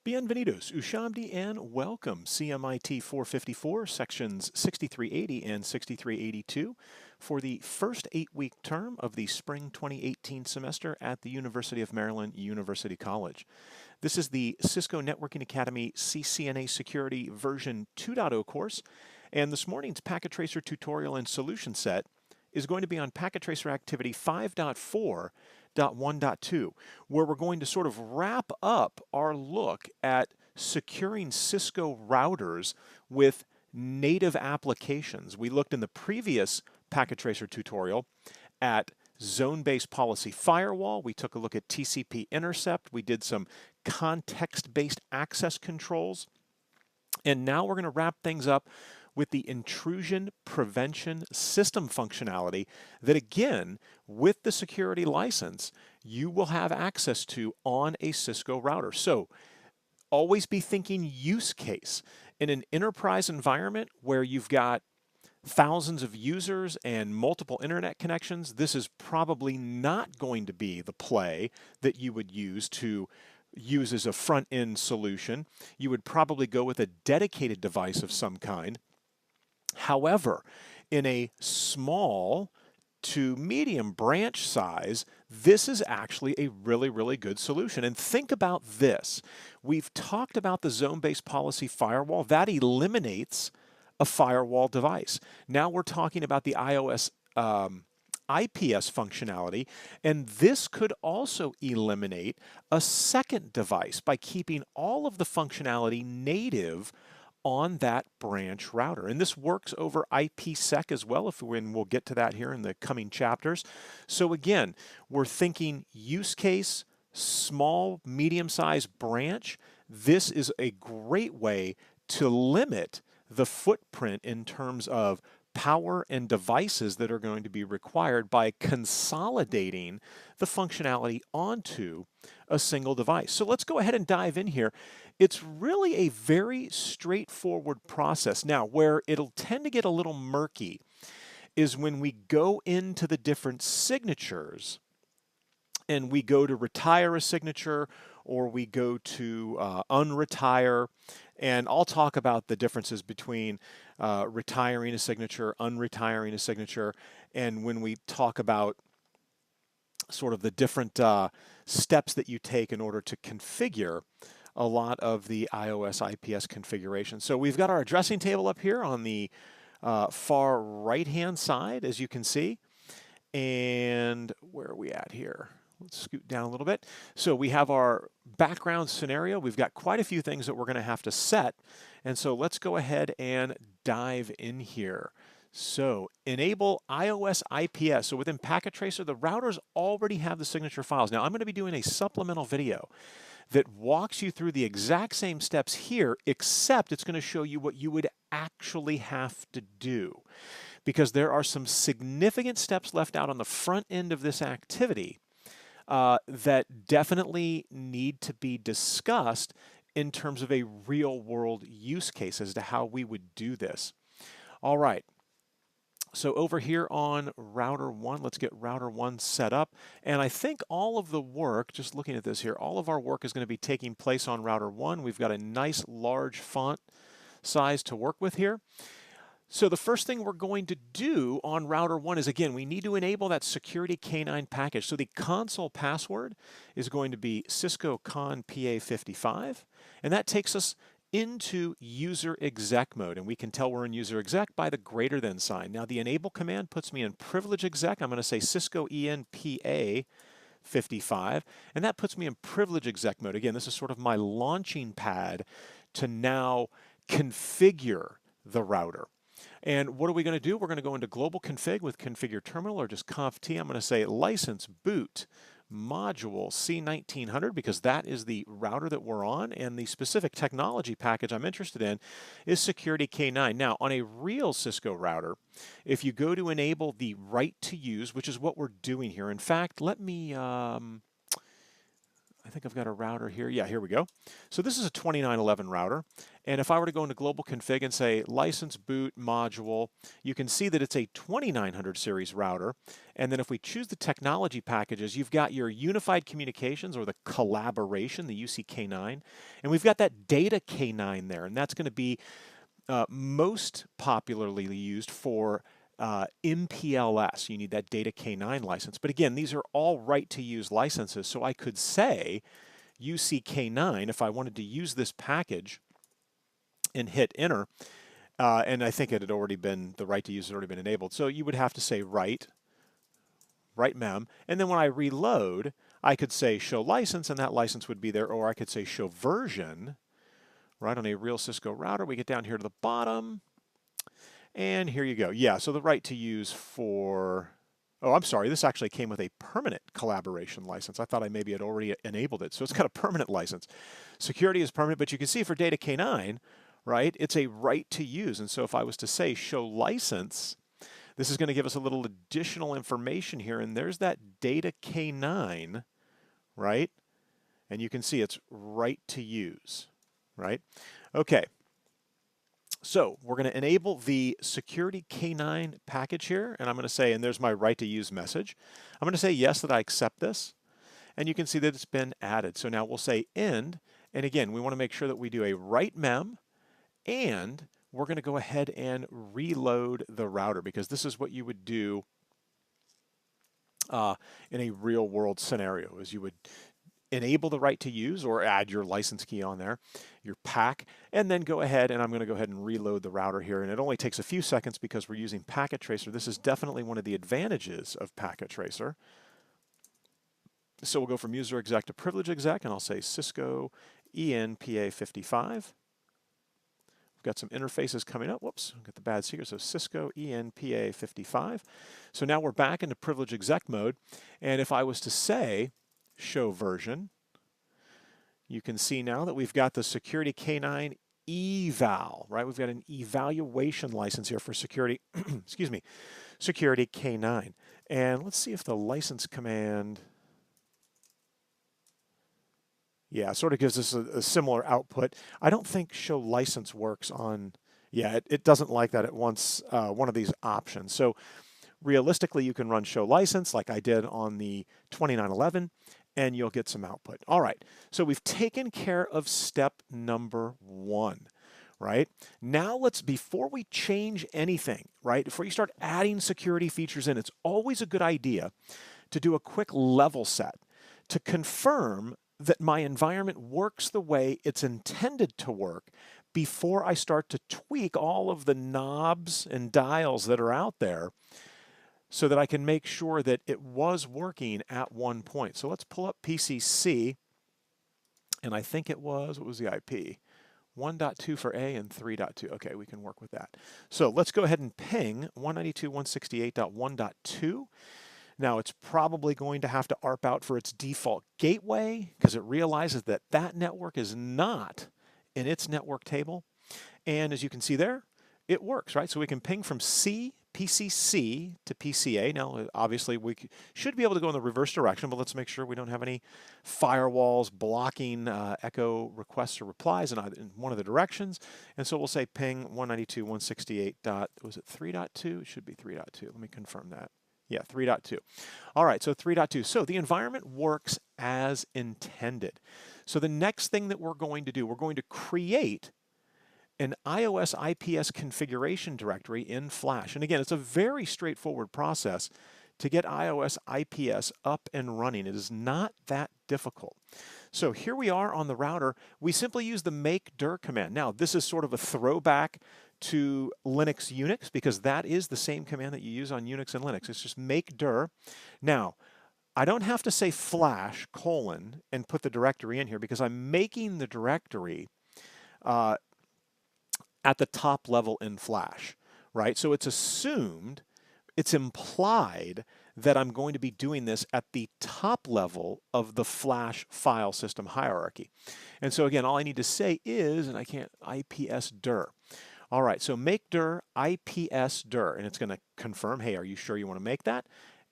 Bienvenidos, Ushabdi, and welcome. CMIT 454, sections 6380 and 6382 for the first 8-week term of the spring 2018 semester at the University of Maryland University College. This is the Cisco Networking Academy CCNA Security version 2.0 course, and this morning's Packet Tracer tutorial and solution set is going to be on Packet Tracer Activity 5.4.1.2, where we're going to sort of wrap up our look at securing Cisco routers with native applications. We looked in the previous Packet Tracer tutorial at zone-based policy firewall. We took a look at TCP intercept. We did some context-based access controls. And now we're going to wrap things up with the intrusion prevention system functionality that, again, with the security license, you will have access to on a Cisco router. So always be thinking use case. In an enterprise environment where you've got thousands of users and multiple internet connections, this is probably not going to be the play that you would use as a front-end solution. You would probably go with a dedicated device of some kind. However, in a small to medium branch size, this is actually a really, really good solution. And think about this. We've talked about the zone-based policy firewall. That eliminates a firewall device. Now we're talking about the iOS IPS functionality, and this could also eliminate a second device by keeping all of the functionality native on that branch router. And this works over IPsec as well, and we'll get to that here in the coming chapters. So again, we're thinking use case, small, medium-sized branch. This is a great way to limit the footprint in terms of power and devices that are going to be required by consolidating the functionality onto a single device. So let's go ahead and dive in here. It's really a very straightforward process. Now, where it'll tend to get a little murky is when we go into the different signatures and we go to retire a signature or we go to unretire. And I'll talk about the differences between retiring a signature, unretiring a signature, and when we talk about sort of the different steps that you take in order to configure a lot of the iOS IPS configuration. So we've got our addressing table up here on the far right-hand side, as you can see. And where are we at here? Let's scoot down a little bit. So we have our background scenario. We've got quite a few things that we're going to have to set. And so let's go ahead and dive in here. So enable iOS IPS. So within Packet Tracer, the routers already have the signature files. Now I'm going to be doing a supplemental video that walks you through the exact same steps here, except it's going to show you what you would actually have to do, because there are some significant steps left out on the front end of this activity that definitely need to be discussed in terms of a real-world use case as to how we would do this. All right. So over here on router 1, let's get router 1 set up. And I think all of the work, just looking at this here, all of our work is going to be taking place on router 1. We've got a nice large font size to work with here. So the first thing we're going to do on router 1 is, again, we need to enable that security K9 package. So the console password is going to be Cisco Con PA55, and that takes us into user exec mode, and we can tell we're in user exec by the greater than sign. Now the enable command puts me in privilege exec. I'm going to say Cisco ENPA 55, and that puts me in privilege exec mode. Again, this is sort of my launching pad to now configure the router. And what are we going to do? We're going to go into global config with configure terminal, or just conf t. I'm going to say license boot module C1900, because that is the router that we're on, and the specific technology package I'm interested in is security K9. Now, on a real Cisco router, if you go to enable the right to use, which is what we're doing here. In fact, let me, I I think I've got a router here. Yeah, here we go. So this is a 2911 router. And if I were to go into global config and say license boot module, you can see that it's a 2900 series router. And then if we choose the technology packages, you've got your unified communications or the collaboration, the UCK9. And we've got that data K9 there. And that's going to be most popularly used for MPLS. You need that data K9 license. But again, these are all right to use licenses. So I could say UCK9 if I wanted to use this package and hit enter. And I think it had already been, the right to use had already been enabled. So you would have to say write mem. And then when I reload, I could say show license and that license would be there. Or I could say show version, right, on a real Cisco router. We get down here to the bottom. And here you go. Yeah, so the right to use for, oh, I'm sorry, this actually came with a permanent collaboration license. I thought I maybe had already enabled it. So it's got a permanent license. Security is permanent, but you can see for data K9, right, it's a right to use. And so if I was to say show license, this is going to give us a little additional information here. And there's that data K9, right? And you can see it's right to use, right? Okay. So we're going to enable the security K9 package here, and I'm going to say, and there's my right to use message. I'm going to say yes that I accept this, and you can see that it's been added. So now we'll say end, and again, we want to make sure that we do a write mem, and we're going to go ahead and reload the router because this is what you would do in a real world scenario, is you would enable the right to use or add your license key on there, your PAC, and then go ahead, and I'm going to go ahead and reload the router here. And it only takes a few seconds because we're using Packet Tracer. This is definitely one of the advantages of Packet Tracer. So we'll go from user exec to privilege exec, and I'll say Cisco ENPA55. We've got some interfaces coming up. Whoops, I'll get the bad secret. So Cisco ENPA55. So now we're back into privilege exec mode. And if I was to say show version, you can see now that we've got the security K9 eval, right? We've got an evaluation license here for security, excuse me, security K9. And let's see if the license command, yeah, sort of gives us a similar output. I don't think show license works on, yeah, it doesn't like that. It wants one of these options. So realistically, you can run show license like I did on the 2911, and you'll get some output. All right, so we've taken care of step number 1, right? Now let's, before we change anything, right, before you start adding security features in, it's always a good idea to do a quick level set to confirm that my environment works the way it's intended to work before I start to tweak all of the knobs and dials that are out there, so that I can make sure that it was working at one point. So let's pull up PCC, and I think it was, what was the IP? 1.2 for A and 3.2. Okay, we can work with that. So let's go ahead and ping 192.168.1.2. Now it's probably going to have to ARP out for its default gateway because it realizes that that network is not in its network table. And as you can see there, it works, right? So we can ping from PCC to PCA. Now, obviously, we should be able to go in the reverse direction, but let's make sure we don't have any firewalls blocking echo requests or replies in one of the directions. And so we'll say ping 192.168. Was it 3.2? It should be 3.2. Let me confirm that. Yeah, 3.2. All right, so 3.2. So the environment works as intended. So the next thing that we're going to do, we're going to create an iOS IPS configuration directory in Flash. And again, it's a very straightforward process to get iOS IPS up and running. It is not that difficult. So here we are on the router. We simply use the make dir command. Now, this is sort of a throwback to Linux Unix because that is the same command that you use on Unix and Linux. It's just make dir. Now, I don't have to say flash : and put the directory in here because I'm making the directory at the top level in Flash, right? So it's assumed, it's implied that I'm going to be doing this at the top level of the Flash file system hierarchy. And so again, all I need to say is, and I can't, IPS dir. All right, so make dir IPS dir, and it's going to confirm, hey, are you sure you want to make that?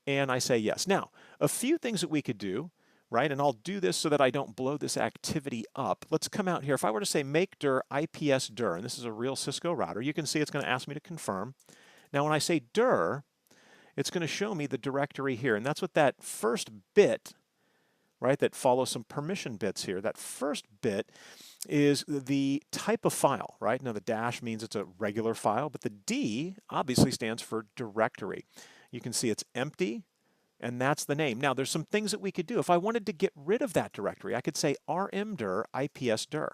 And I say yes. Now, a few things that we could do. right? And I'll do this so that I don't blow this activity up. Let's come out here. If I were to say make dir IPS dir, and this is a real Cisco router, you can see it's going to ask me to confirm. Now when I say dir, it's going to show me the directory here, and that's what that first bit, right, that follows some permission bits here. That first bit is the type of file, right? Now the dash means it's a regular file, but the D obviously stands for directory. You can see it's empty, and that's the name. Now there's some things that we could do. If I wanted to get rid of that directory, I could say rmdir ipsdir,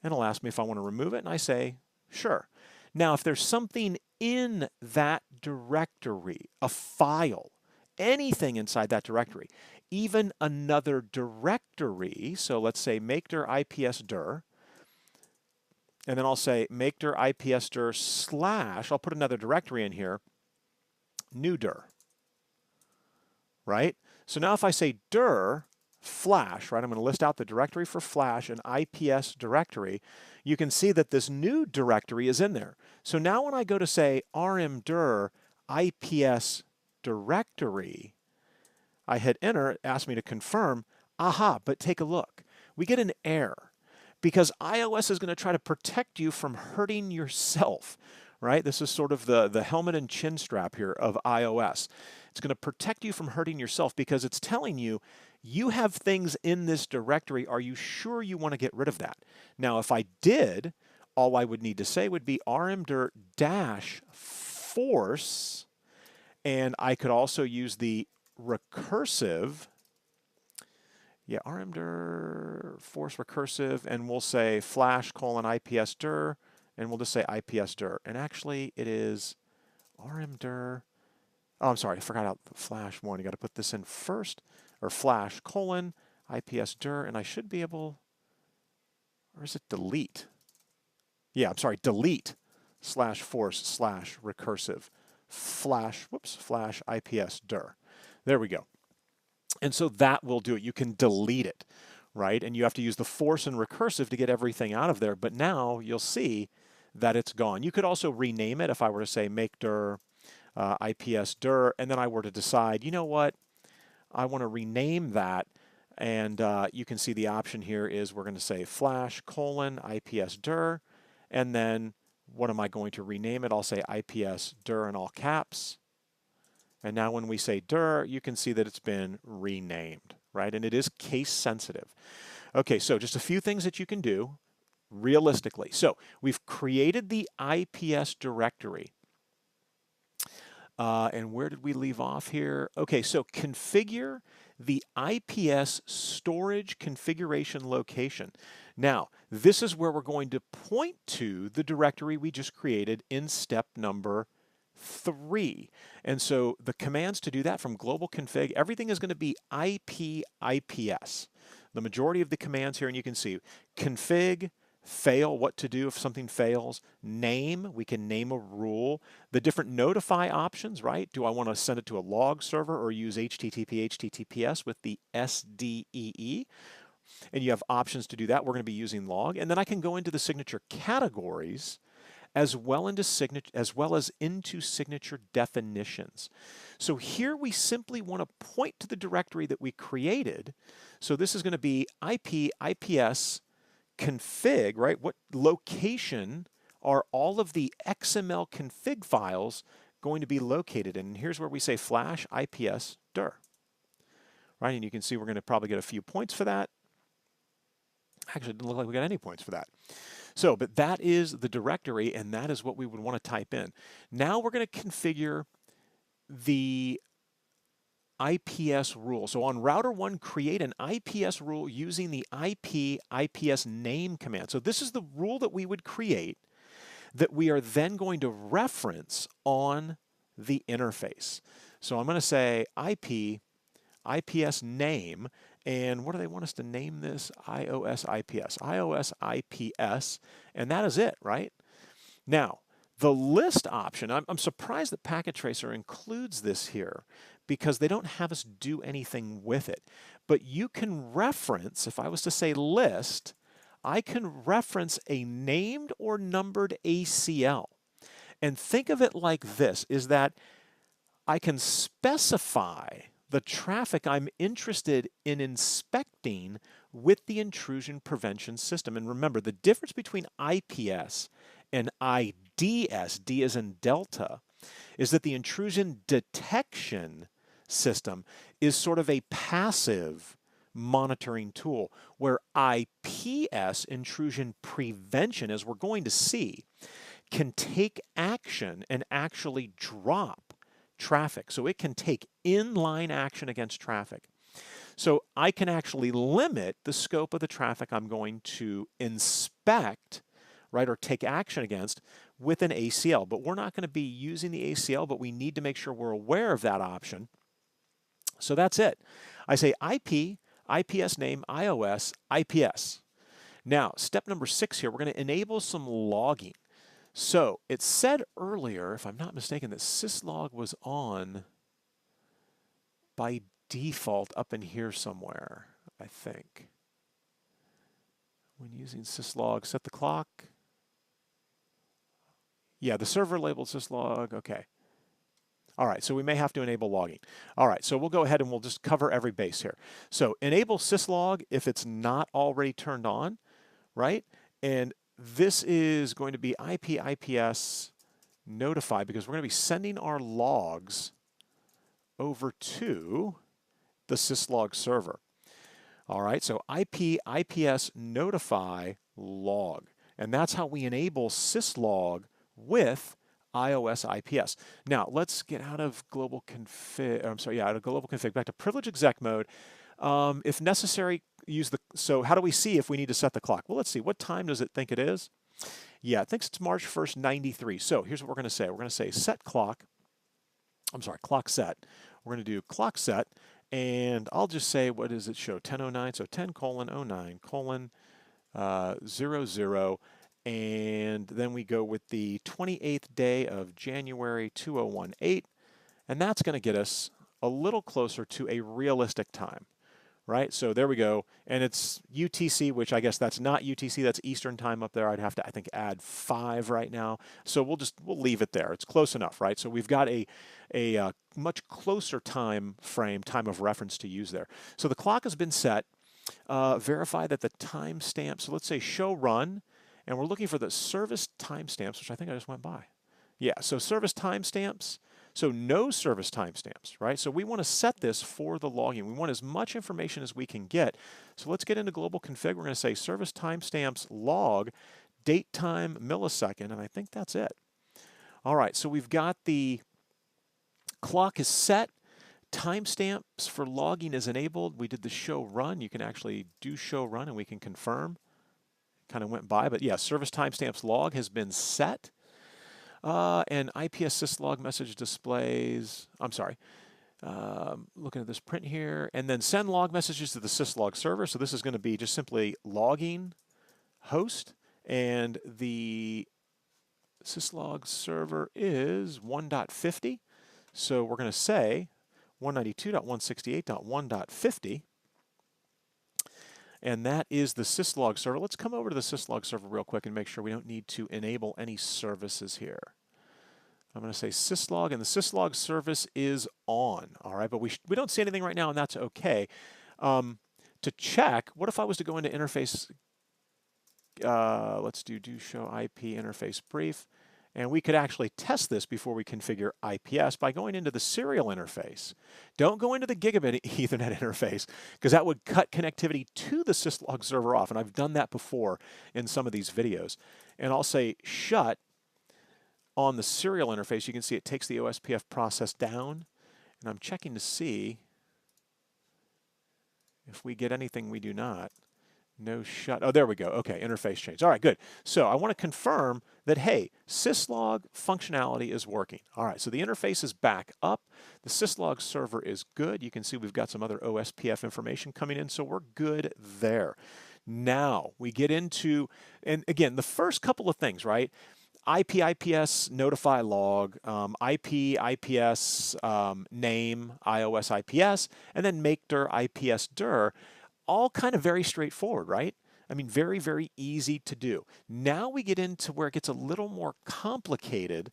and it'll ask me if I want to remove it, and I say sure. Now if there's something in that directory, a file, anything inside that directory, even another directory, so let's say make dir ipsdir, and then I'll say make dir ipsdir slash, I'll put another directory in here, new dir, right? So now if I say dir flash, right, I'm going to list out the directory for flash and IPS directory, you can see that this new directory is in there. So now when I go to say rmdir IPS directory, I hit enter, it asks me to confirm, aha, but take a look. We get an error because iOS is going to try to protect you from hurting yourself, right? This is sort of the helmet and chin strap here of iOS. It's going to protect you from hurting yourself because it's telling you, you have things in this directory. Are you sure you want to get rid of that? Now, if I did, all I would need to say would be rmdir -force, and I could also use the recursive, rmdir force recursive, and we'll say flash : ipsdir, and we'll just say ipsdir. And actually, it is rmdir. Oh, I'm sorry, I forgot out the flash one. You got to put this in first, or flash : ipsdir, and I should be able, or is it delete? Yeah, I'm sorry, delete /force /recursive flash ipsdir. There we go. And so that will do it. You can delete it, right? And you have to use the force and recursive to get everything out of there. But now you'll see that it's gone. You could also rename it if I were to say make dir ipsdir, and then I were to decide, you know what, I want to rename that. And you can see the option here is we're going to say flash : ipsdir, and then what am I going to rename it? I'll say ipsdir in all caps. And now when we say dir, you can see that it's been renamed, right? And it is case sensitive. Okay, so just a few things that you can do realistically. So we've created the IPS directory. And where did we leave off here? Okay, so configure the IPS storage configuration location. Now, this is where we're going to point to the directory we just created in step number 3. And so the commands to do that from global config, everything is going to be IPS. The majority of the commands here, and you can see config, fail, what to do if something fails, name, we can name a rule, the different notify options, right? Do I want to send it to a log server or use HTTP, HTTPS with the SDEE? And you have options to do that. We're going to be using log. And then I can go into the signature categories as well as into signature definitions. So here we simply want to point to the directory that we created. So this is going to be IPS config, right? What location are all of the XML config files going to be located in? And here's where we say flash ipsdir, right? And you can see we're going to probably get a few points for that. Actually, it didn't look like we got any points for that. So, but that is the directory, and that is what we would want to type in. Now we're going to configure the IPS rule. So on router 1, create an IPS rule using the IPS name command. So this is the rule that we would create that we are then going to reference on the interface. So I'm going to say IPS name, and what do they want us to name this? iOS IPS, and that is it, right? Now, the list option, I'm surprised that Packet Tracer includes this here because they don't have us do anything with it. But you can reference, if I was to say list, I can reference a named or numbered ACL. And think of it like this, is that I can specify the traffic I'm interested in inspecting with the intrusion prevention system. And remember, the difference between IPS and IDS, D as in Delta, is that the intrusion detection system is sort of a passive monitoring tool, where IPS, intrusion prevention, as we're going to see, can take action and actually drop traffic. So it can take inline action against traffic. So I can actually limit the scope of the traffic I'm going to inspect, right, or take action against with an ACL. But we're not going to be using the ACL, but we need to make sure we're aware of that option. So that's it. I say IP, IPS name, iOS, IPS. Now, step number 6 here, we're going to enable some logging. So it said earlier, if I'm not mistaken, that syslog was on by default up in here somewhere, I think. When using syslog, set the clock. Yeah, the server labeled syslog, okay. All right, so we may have to enable logging. All right, so we'll go ahead and we'll just cover every base here. So enable syslog if it's not already turned on, right? And this is going to be IP IPS notify, because we're going to be sending our logs over to the syslog server. All right, so IP IPS notify log. And that's how we enable syslog with iOS IPS. Now, let's get out of global config, out of global config, back to privilege exec mode. If necessary, use the, so how do we see if we need to set the clock? Well, let's see, what time does it think it is? Yeah, it thinks it's March 1st, 93. So here's what we're going to say. We're going to say set clock, clock set. We're going to do clock set, and I'll just say, what does it show? 10:09, so 10:09:00, and then we go with the 28th day of January 2018, and that's going to get us a little closer to a realistic time, right? So there we go, and it's UTC, which I guess that's not UTC, that's Eastern time up there. I'd have to, I think, add 5 right now. So we'll leave it there. It's close enough, right? So we've got a much closer time frame, time of reference to use there. So the clock has been set. Verify that the timestamp, so let's say show run, and we're looking for the service timestamps, which I think I just went by. Yeah, so service timestamps, so no service timestamps, right? So we want to set this for the logging. We want as much information as we can get. So let's get into global config. We're going to say service timestamps log, date time millisecond, and I think that's it. All right, so we've got the clock is set. Timestamps for logging is enabled. We did the show run. You can actually do show run and we can confirm. Kind of went by, but yeah, service timestamps log has been set. And IPS syslog message displays, looking at this print here, and then send log messages to the syslog server. So this is going to be just simply logging host, and the syslog server is 1.50. So we're going to say 192.168.1.50. And that is the syslog server. Let's come over to the syslog server real quick and make sure we don't need to enable any services here. I'm going to say syslog, and the syslog service is on, all right? But we don't see anything right now, and that's okay. To check, what if I was to go into interface, let's do show IP interface brief, and we could actually test this before we configure IPS by going into the serial interface. Don't go into the gigabit Ethernet interface, because that would cut connectivity to the syslog server off, and I've done that before in some of these videos. And I'll say shut on the serial interface. You can see it takes the OSPF process down, and I'm checking to see if we get anything. We do not. No shut. Oh, there we go. Okay, interface change. All right, good. So I want to confirm that, hey, syslog functionality is working. All right, so the interface is back up. The syslog server is good. You can see we've got some other OSPF information coming in, so we're good there. Now we get into, and again, the first couple of things, right? IP IPS notify log, IP IPS name iOS IPS, and then make dir IPS dir. All kind of very straightforward, right? I mean, very, very easy to do. Now we get into where it gets a little more complicated,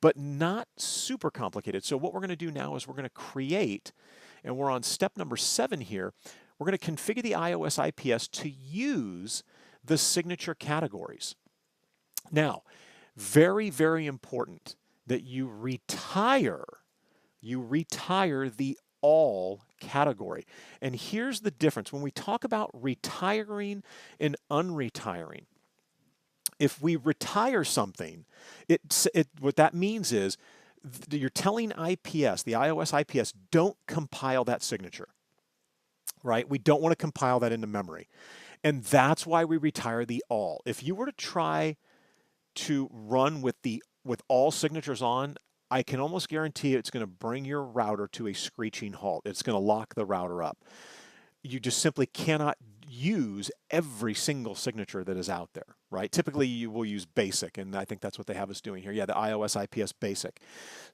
but not super complicated. So what we're going to do now is we're going to create and we're on step number 7 here. We're going to configure the iOS IPS to use the signature categories. Now, very, very important that you retire the all category. And here's the difference. When we talk about retiring and unretiring, if we retire something, what that means is you're telling IPS, the iOS IPS, don't compile that signature, right? We don't want to compile that into memory. And that's why we retire the all. If you were to try to run with all signatures on, I can almost guarantee it's going to bring your router to a screeching halt. It's going to lock the router up. You just simply cannot use every single signature that is out there, right? Typically, you will use basic, and I think that's what they have us doing here. Yeah, the iOS IPS basic.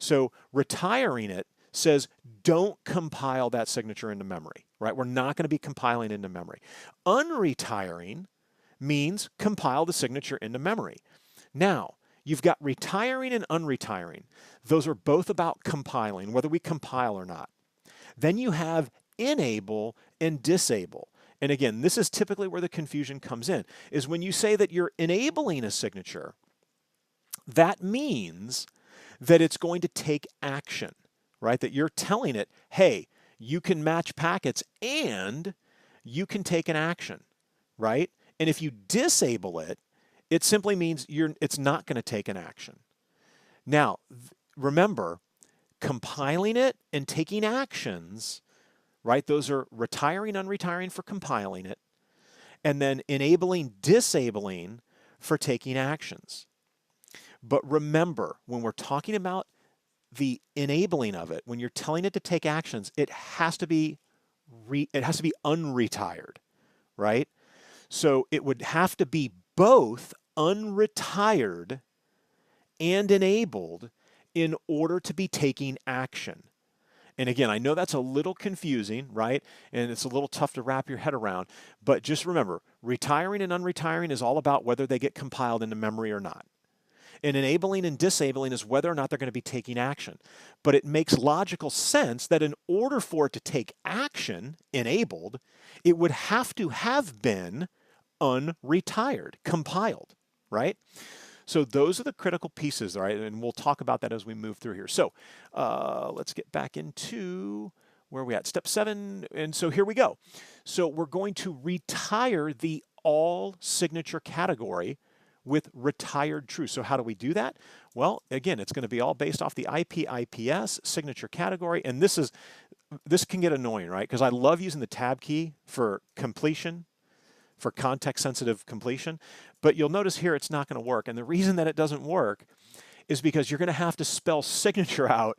So retiring it says don't compile that signature into memory, right? We're not going to be compiling into memory. Unretiring means compile the signature into memory. Now, you've got retiring and unretiring. Those are both about compiling, whether we compile or not. Then you have enable and disable. And again, this is typically where the confusion comes in, is when you say that you're enabling a signature, that means that it's going to take action, right? That you're telling it, hey, you can match packets and you can take an action, right? And if you disable it, it simply means it's not going to take an action. Now, remember, compiling it and taking actions, right? Those are retiring, unretiring for compiling it, and then enabling, disabling for taking actions. But remember, when we're talking about the enabling of it, when you're telling it to take actions, it has to be unretired, right? So it would have to be both unretired and enabled in order to be taking action. And again, I know that's a little confusing, right? And it's a little tough to wrap your head around, but just remember, retiring and unretiring is all about whether they get compiled into memory or not. And enabling and disabling is whether or not they're going to be taking action. But it makes logical sense that in order for it to take action, enabled, it would have to have been unretired, compiled, right? So those are the critical pieces, right? And we'll talk about that as we move through here. So let's get back into where are we at? Step 7. And so here we go. So we're going to retire the all signature category with retired true. So how do we do that? Well, again, it's going to be all based off the IP/IPS signature category. And this can get annoying, right? Because I love using the tab key for completion, for context-sensitive completion, but you'll notice here it's not going to work. And the reason that it doesn't work is because you're going to have to spell signature out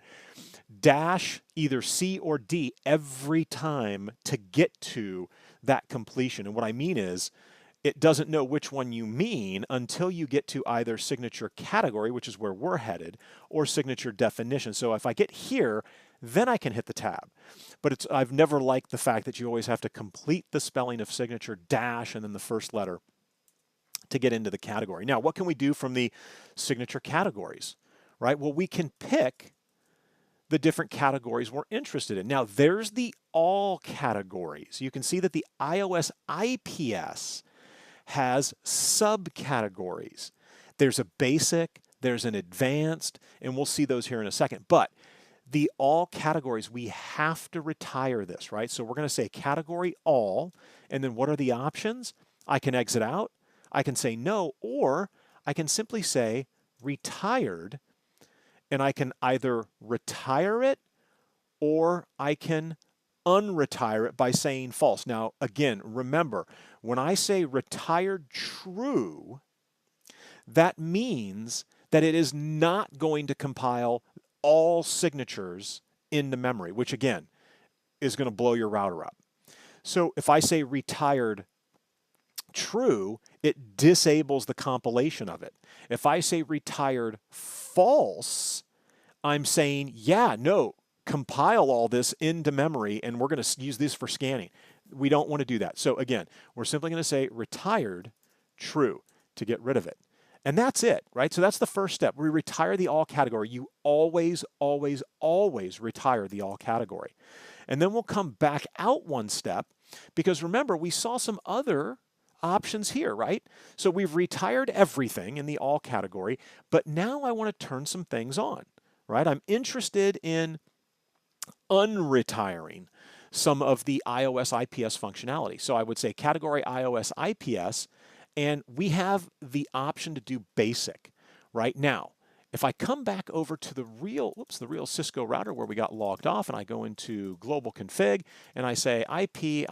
dash either C or D every time to get to that completion. And what I mean is it doesn't know which one you mean until you get to either signature category, which is where we're headed, or signature definition. So if I get here, then I can hit the tab. But I've never liked the fact that you always have to complete the spelling of signature dash and then the first letter to get into the category. Now, what can we do from the signature categories, right? Well, we can pick the different categories we're interested in. Now, there's the all categories. You can see that the iOS IPS has subcategories. There's a basic, there's an advanced, and we'll see those here in a second. But the all categories, we have to retire this, right? So we're going to say category all, and then what are the options? I can exit out, I can say no, or I can simply say retired, and I can either retire it or I can unretire it by saying false. Now, again, remember, when I say retired true, that means that it is not going to compile all signatures into memory, which again is going to blow your router up. So if I say retired true, it disables the compilation of it. If I say retired false, I'm saying, yeah, no, compile all this into memory and we're going to use this for scanning. We don't want to do that. So again, we're simply going to say retired true to get rid of it. And that's it, right? So that's the first step. We retire the all category. You always, always, always retire the all category. And then we'll come back out one step because remember, we saw some other options here, right? So we've retired everything in the all category, but now I want to turn some things on, right? I'm interested in unretiring some of the iOS IPS functionality. So I would say category iOS IPS, and we have the option to do basic right now. If I come back over to the real Cisco router where we got logged off, and I go into global config and I say IP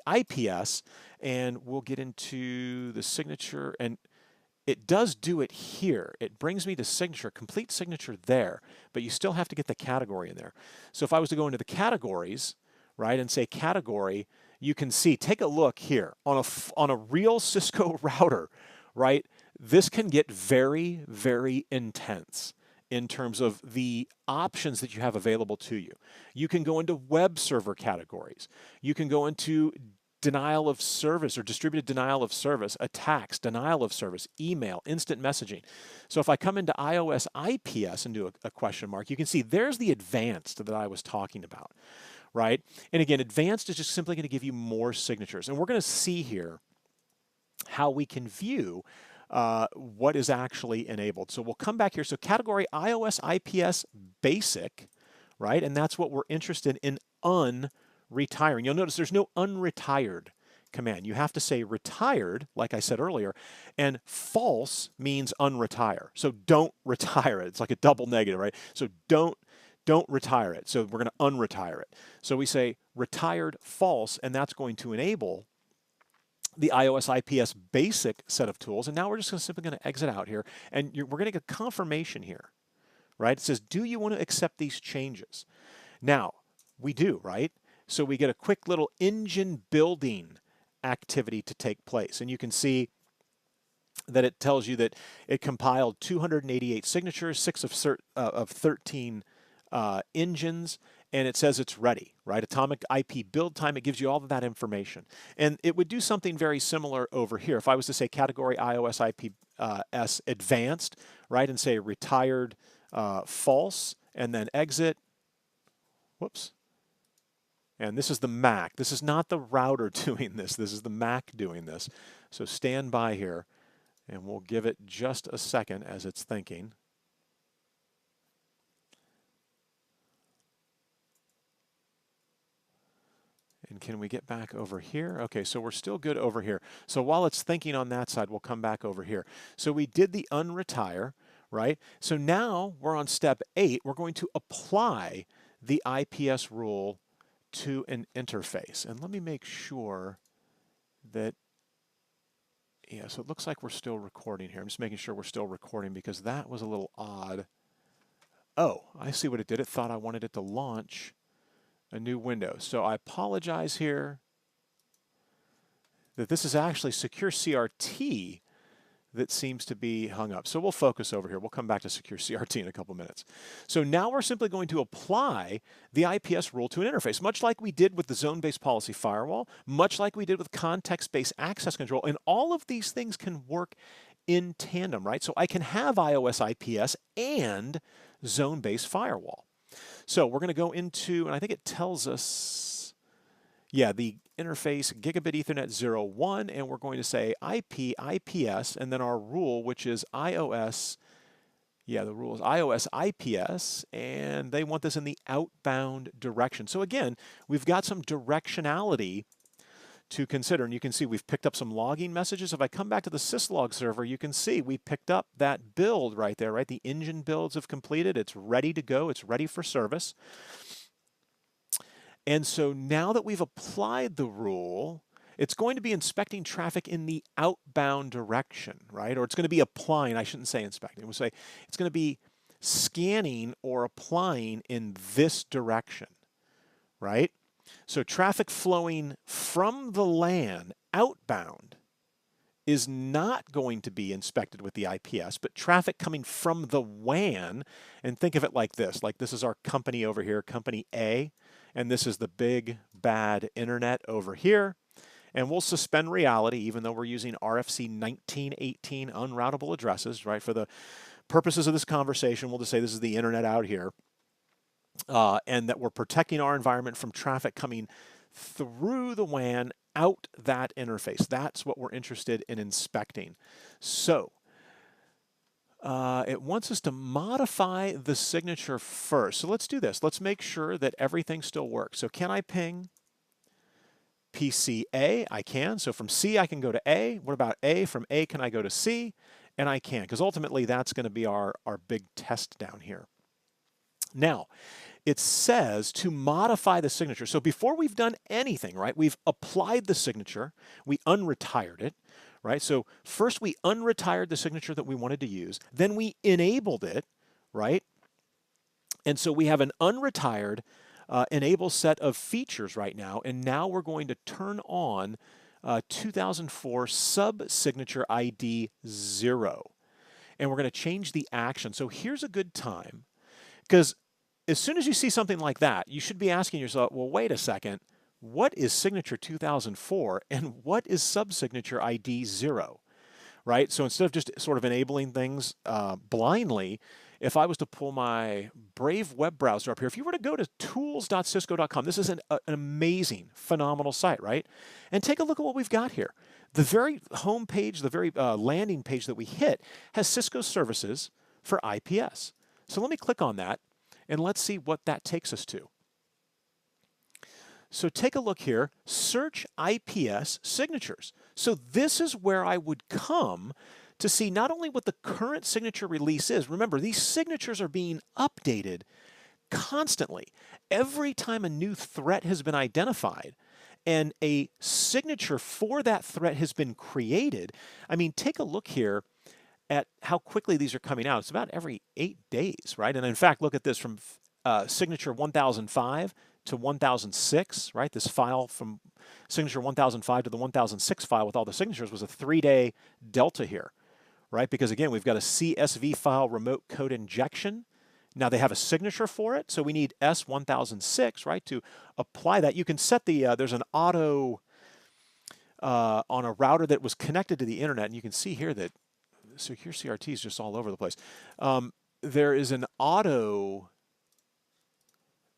IPS, and we'll get into the signature, and it does do it here. It brings me to signature, complete signature there, but you still have to get the category in there. So if I was to go into the categories, right, and say category, you can see, take a look here on a real Cisco router, right? This can get very, very intense in terms of the options that you have available to you. You can go into web server categories. You can go into denial of service or distributed denial of service, attacks, denial of service, email, instant messaging. So if I come into iOS IPS and do a question mark, you can see there's the advanced that I was talking about, right? And again, advanced is just simply going to give you more signatures. And we're going to see here how we can view what is actually enabled. So we'll come back here. So category iOS IPS basic, right? And that's what we're interested in unretiring. You'll notice there's no unretired command. You have to say retired, like I said earlier, and false means unretire. So don't retire it. It's like a double negative, right? So don't retire it. So we're going to unretire it. So we say retired false, and that's going to enable the iOS IPS basic set of tools. And now we're just simply going to exit out here, and we're going to get confirmation here, right? It says, do you want to accept these changes? Now, we do, right? So we get a quick little engine building activity to take place. And you can see that it tells you that it compiled 288 signatures, 6 of 13 engines, and it says it's ready, right? Atomic IP build time, it gives you all of that information. And it would do something very similar over here. If I was to say category iOS IPS advanced, right, and say retired false, and then exit, whoops. And this is the Mac. This is not the router doing this. This is the Mac doing this. So stand by here, and we'll give it just a second as it's thinking. And can we get back over here? Okay, so we're still good over here. So while it's thinking on that side, we'll come back over here. So we did the unretire, right? So now we're on step 8. We're going to apply the IPS rule to an interface. And let me make sure that, yeah, so it looks like we're still recording here. I'm just making sure we're still recording because that was a little odd. Oh, I see what it did. It thought I wanted it to launch a new window. So I apologize here that this is actually Secure CRT that seems to be hung up. So we'll focus over here. We'll come back to Secure CRT in a couple minutes. So now we're simply going to apply the IPS rule to an interface, much like we did with the zone-based policy firewall, much like we did with context-based access control, and all of these things can work in tandem, right? So I can have iOS IPS and zone-based firewall. So we're going to go into, and I think it tells us, yeah, the interface gigabit Ethernet 01, and we're going to say IP IPS, and then our rule, which is iOS, yeah, the rule is iOS IPS, and they want this in the outbound direction. So again, we've got some directionality to consider, and you can see we've picked up some logging messages. If I come back to the syslog server, you can see we picked up that build right there, right? The engine builds have completed. It's ready to go. It's ready for service. And so now that we've applied the rule, it's going to be inspecting traffic in the outbound direction, right? Or it's going to be applying, I shouldn't say inspecting, we'll say it's going to be scanning or applying in this direction, right? So traffic flowing from the LAN outbound is not going to be inspected with the IPS, but traffic coming from the WAN, and think of it like this is our company over here, company A, and this is the big bad internet over here. And we'll suspend reality, even though we're using RFC 1918 unroutable addresses, right? For the purposes of this conversation, we'll just say this is the internet out here. and that we're protecting our environment from traffic coming through the WAN out that interface. That's what we're interested in inspecting. So it wants us to modify the signature first. So let's do this. Let's make sure that everything still works. So can I ping PCA? I can. So from C, I can go to A. What about A? From A, can I go to C? And I can, because ultimately that's going to be our big test down here. Now, it says to modify the signature. So before we've done anything, right, we've applied the signature, we unretired it, right? So first we unretired the signature that we wanted to use, then we enabled it, right? And so we have an unretired enable set of features right now, and now we're going to turn on 2004 sub-signature ID 0. And we're going to change the action. So here's a good time, because as soon as you see something like that, you should be asking yourself, well, wait a second, what is signature 2004 and what is sub-signature ID 0, right? So instead of just sort of enabling things blindly, if I was to pull my Brave web browser up here, if you were to go to tools.cisco.com, this is an amazing, phenomenal site, right? And take a look at what we've got here. The very home page, the very landing page that we hit has Cisco services for IPS. So let me click on that, and let's see what that takes us to. So take a look here, search IPS signatures. So this is where I would come to see not only what the current signature release is. Remember, these signatures are being updated constantly. Every time a new threat has been identified and a signature for that threat has been created, I mean, take a look here at how quickly these are coming out. It's about every 8 days, right? And in fact, look at this from signature 1005 to 1006, right? This file from signature 1005 to the 1006 file with all the signatures was a 3-day delta here, right? Because again, we've got a CSV file remote code injection. Now they have a signature for it, so we need S1006, right, to apply that. You can set the, there's an auto on a router that was connected to the internet, and you can see here that secure CRT is just all over the place. There is an auto,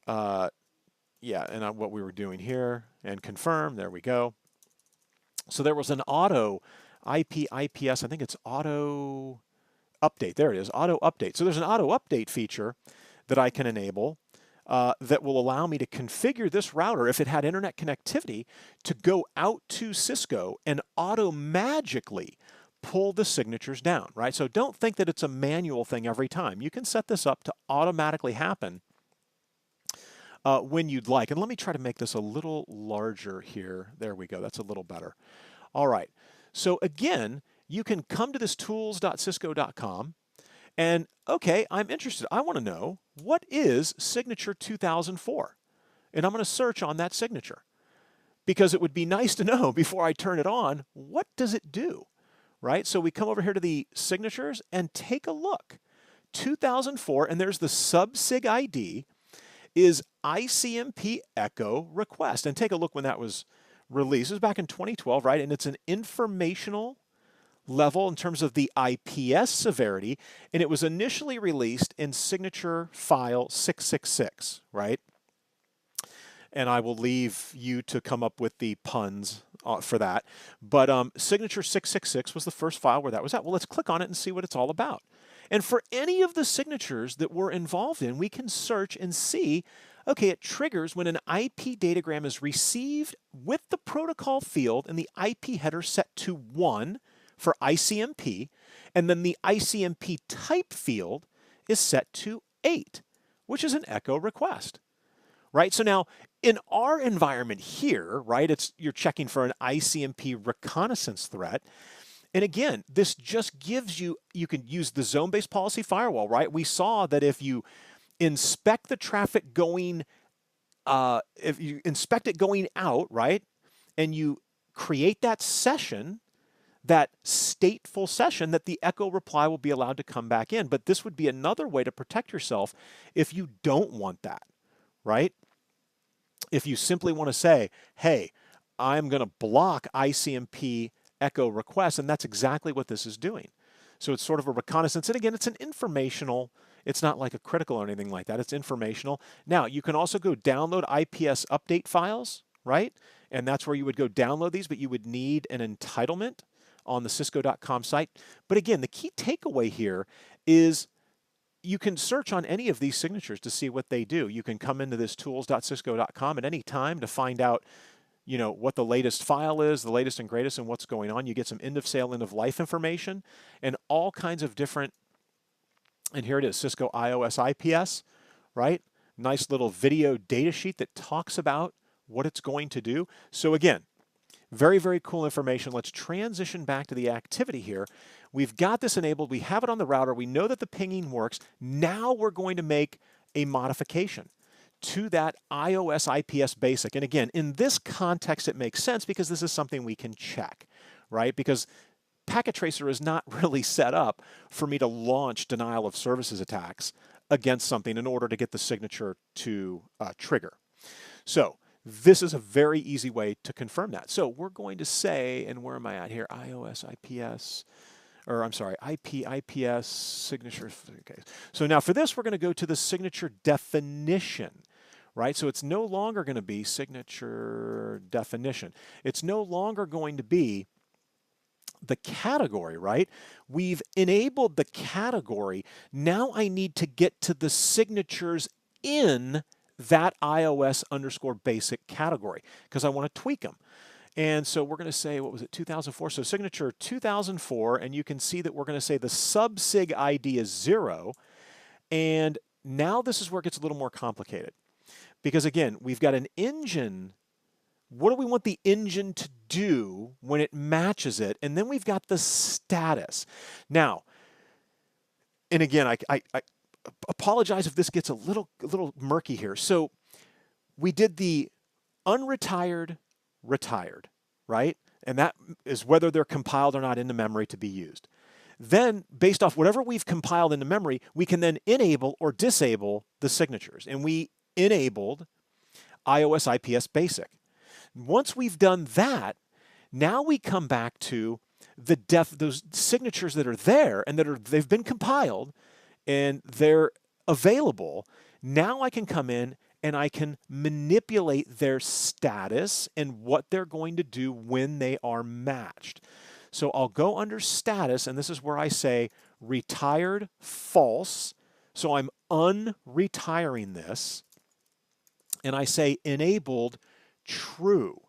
and what we were doing here, and confirm, there we go. So there was an auto IPS, I think it's auto update, there it is, auto update. So there's an auto update feature that I can enable that will allow me to configure this router, if it had internet connectivity, to go out to Cisco and auto-magically pull the signatures down, right? So don't think that it's a manual thing every time. You can set this up to automatically happen when you'd like. And let me try to make this a little larger here. There we go. That's a little better. All right. So again, you can come to this tools.cisco.com and, okay, I'm interested. I want to know, what is signature 2004? And I'm going to search on that signature, because it would be nice to know before I turn it on, what does it do? Right? So we come over here to the signatures and take a look. 2004, and there's the sub-sig ID, is ICMP echo request. And take a look when that was released. It was back in 2012, right? And it's an informational level in terms of the IPS severity, and it was initially released in signature file 666, right? And I will leave you to come up with the puns for that. But signature 666 was the first file where that was at. Well, let's click on it and see what it's all about. And for any of the signatures that we're involved in, we can search and see, okay, it triggers when an IP datagram is received with the protocol field and the IP header set to 1 for ICMP, and then the ICMP type field is set to 8, which is an echo request. Right? So now in our environment here, right, you're checking for an ICMP reconnaissance threat. And again, this just gives you can use the zone-based policy firewall, right? We saw that if you inspect the traffic going, if you inspect it going out, right, and you create that session, that stateful session, that the echo reply will be allowed to come back in. But this would be another way to protect yourself if you don't want that, right? If you simply want to say, hey, I'm going to block ICMP echo requests, and that's exactly what this is doing. So it's sort of a reconnaissance. And again, it's an informational It's not like a critical or anything like that. It's informational. Now, you can also go download IPS update files, right? And that's where you would go download these, but you would need an entitlement on the Cisco.com site. But again, the key takeaway here is you can search on any of these signatures to see what they do. You can come into this tools.cisco.com at any time to find out, you know, what the latest file is, the latest and greatest, and what's going on. You get some end of sale, end of life information, and all kinds of different, and here it is, Cisco iOS IPS, right? Nice little video data sheet that talks about what it's going to do. So again, very, very cool information. Let's transition back to the activity here. We've got this enabled. We have it on the router. We know that the pinging works. Now we're going to make a modification to that iOS IPS basic. And again, in this context, it makes sense because this is something we can check, right? Because Packet Tracer is not really set up for me to launch denial of services attacks against something in order to get the signature to trigger. So this is a very easy way to confirm that. So we're going to say, and where am I at here? iOS IPS, or I'm sorry, IPS signature. Okay. So now for this, we're going to go to the signature definition, right? So it's no longer going to be signature definition. It's no longer going to be the category, right? We've enabled the category. Now I need to get to the signatures in that iOS underscore basic category because I want to tweak them. And so we're going to say, what was it, 2004? So signature 2004, and you can see that we're going to say the sub-sig ID is 0. And now this is where it gets a little more complicated because, again, we've got an engine. What do we want the engine to do when it matches it? And then we've got the status. Now, and again, I apologize if this gets a little murky here. So we did the unretired, retired, right? And that is whether they're compiled or not into memory to be used. Then, based off whatever we've compiled into memory, we can then enable or disable the signatures. And we enabled iOS IPS basic. Once we've done that, now we come back to those signatures that are there and they've been compiled and they're available. Now I can come in and I can manipulate their status and what they're going to do when they are matched. So I'll go under status, and this is where I say retired false. So I'm unretiring this, and I say enabled true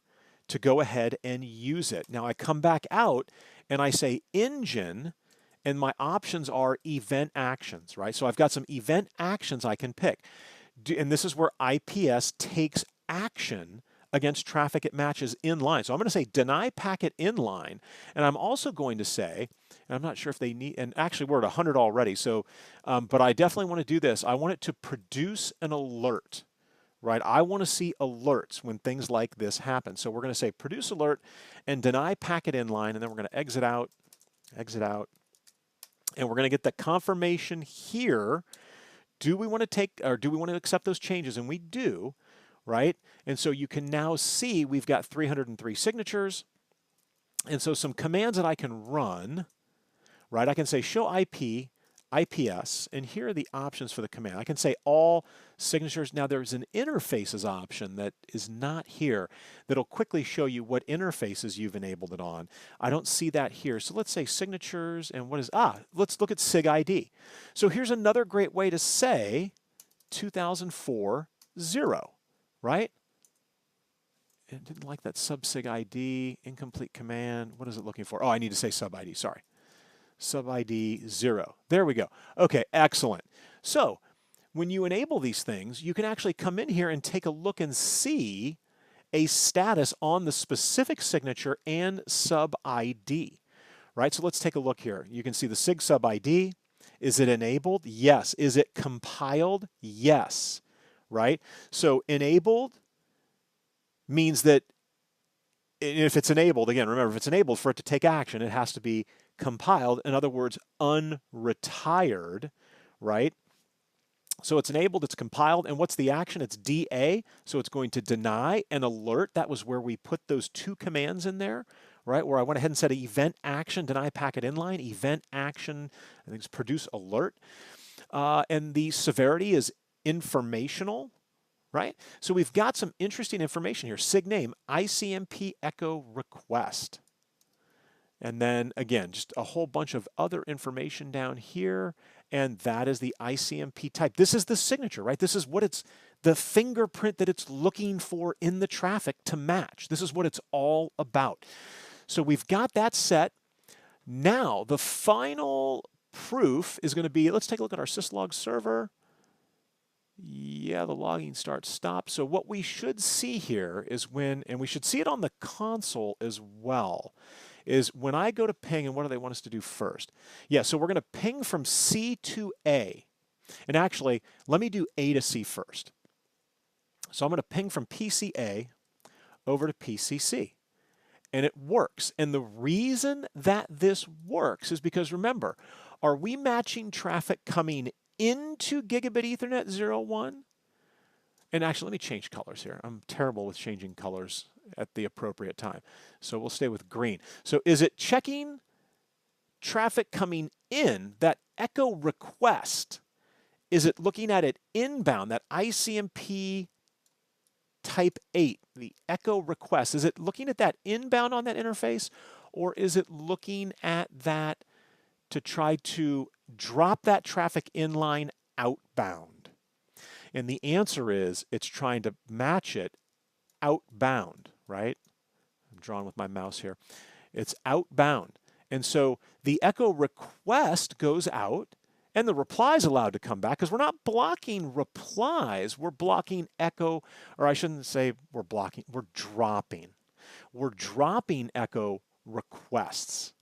to go ahead and use it. Now I come back out and I say engine, and my options are event actions, right? So I've got some event actions I can pick. And this is where IPS takes action against traffic it matches inline. So I'm going to say deny packet inline, and I'm also going to say, and I'm not sure if they need, and actually we're at 100 already, so, but I definitely want to do this. I want it to produce an alert, right? I want to see alerts when things like this happen. So we're going to say produce alert and deny packet inline, and then we're going to exit out, and we're going to get the confirmation here. Do we want to take, or do we want to accept those changes? And we do, right? And so you can now see we've got 303 signatures. And so some commands that I can run, right? I can say show IP, IPS, and here are the options for the command. I can say all signatures. Now there's an interfaces option that is not here that'll quickly show you what interfaces you've enabled it on. I don't see that here. So let's say signatures, and what is, let's look at SIG ID. So here's another great way to say 2004 0, right? And didn't like that sub SIG ID, incomplete command. What is it looking for? Oh, I need to say sub ID, sorry. Sub ID 0. There we go. Okay, excellent. So when you enable these things, you can actually come in here and take a look and see a status on the specific signature and sub ID, right? So let's take a look here. You can see the SIG sub ID. Is it enabled? Yes. Is it compiled? Yes, right? So enabled means that if it's enabled, again, remember, if it's enabled for it to take action, it has to be compiled. In other words, unretired, right? So it's enabled, it's compiled, and what's the action? It's DA, so it's going to deny and alert. That was where we put those two commands in there, right? Where I went ahead and said event action, deny packet inline, event action, I think it's produce alert. and the severity is informational, right? So we've got some interesting information here. Signame, ICMP echo request. And then again, just a whole bunch of other information down here. And that is the ICMP type. This is the signature, right? This is what it's, the fingerprint that it's looking for in the traffic to match. This is what it's all about. So we've got that set. Now, the final proof is going to be, let's take a look at our syslog server. Yeah, the logging starts, stops. So what we should see here is when, and we should see it on the console as well, is when I go to ping, and what do they want us to do first? Yeah, so we're going to ping from C to A. And actually, let me do A to C first. So I'm going to ping from PCA over to PCC. And it works. And the reason that this works is because, remember, are we matching traffic coming into Gigabit Ethernet 01? And actually, let me change colors here. I'm terrible with changing colors at the appropriate time. So we'll stay with green. So is it checking traffic coming in, that echo request? Is it looking at it inbound, that ICMP type 8, the echo request? Is it looking at that inbound on that interface, or is it looking at that to try to drop that traffic inline outbound? And the answer is it's trying to match it outbound, right? I'm drawing with my mouse here. It's outbound. And so the echo request goes out and the reply is allowed to come back, because we're not blocking replies, we're blocking echo, or I shouldn't say we're blocking, we're dropping. We're dropping echo requests.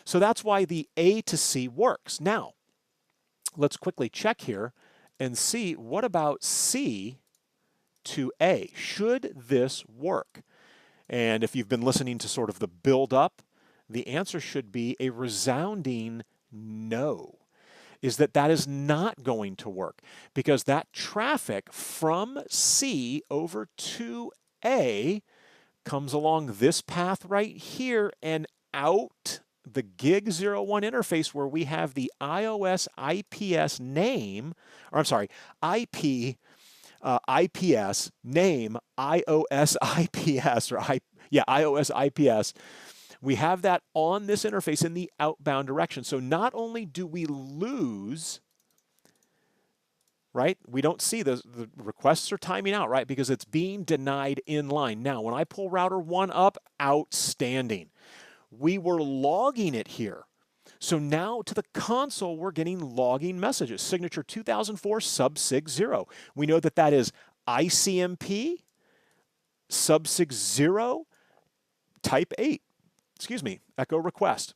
So that's why the A to C works. Now, let's quickly check here and see, what about C to A? Should this work? And if you've been listening to sort of the build up, the answer should be a resounding no. Is that is not going to work, because that traffic from C over to A comes along this path right here and out the Gig 01 interface, where we have the iOS IPS name, or I'm sorry, IP IPS name iOS IPS, or iOS IPS. We have that on this interface in the outbound direction. So not only do we lose, right? We don't see the requests are timing out, right? Because it's being denied inline. Now, when I pull router 1 up, outstanding. We were logging it here. So now to the console, we're getting logging messages. Signature 2004 subsig 0. We know that that is ICMP subsig 0 type 8. Excuse me, echo request.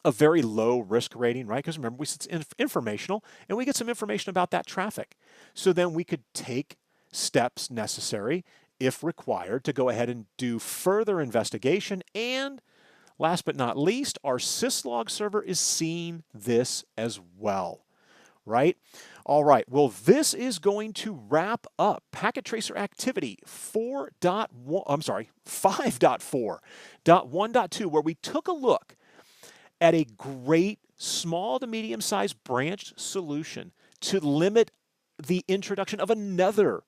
A very low risk rating, right? Because remember, it's informational, and we get some information about that traffic. So then we could take steps necessary, if required, to go ahead and do further investigation. And last but not least, our syslog server is seeing this as well, right? All right, well, this is going to wrap up Packet Tracer Activity 5.4.1.2, where we took a look at a great small to medium-sized branched solution to limit the introduction of another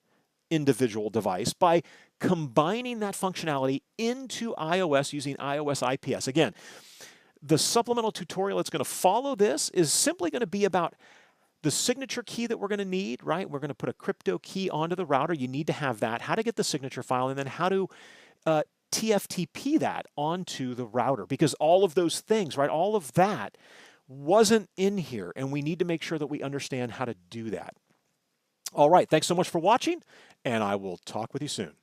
individual device by combining that functionality into iOS using iOS IPS. Again, the supplemental tutorial that's going to follow this is simply going to be about the signature key that we're going to need, right? We're going to put a crypto key onto the router. You need to have that. How to get the signature file, and then how to TFTP that onto the router, because all of those things, right? All of that wasn't in here, and we need to make sure that we understand how to do that. All right. Thanks so much for watching, and I will talk with you soon.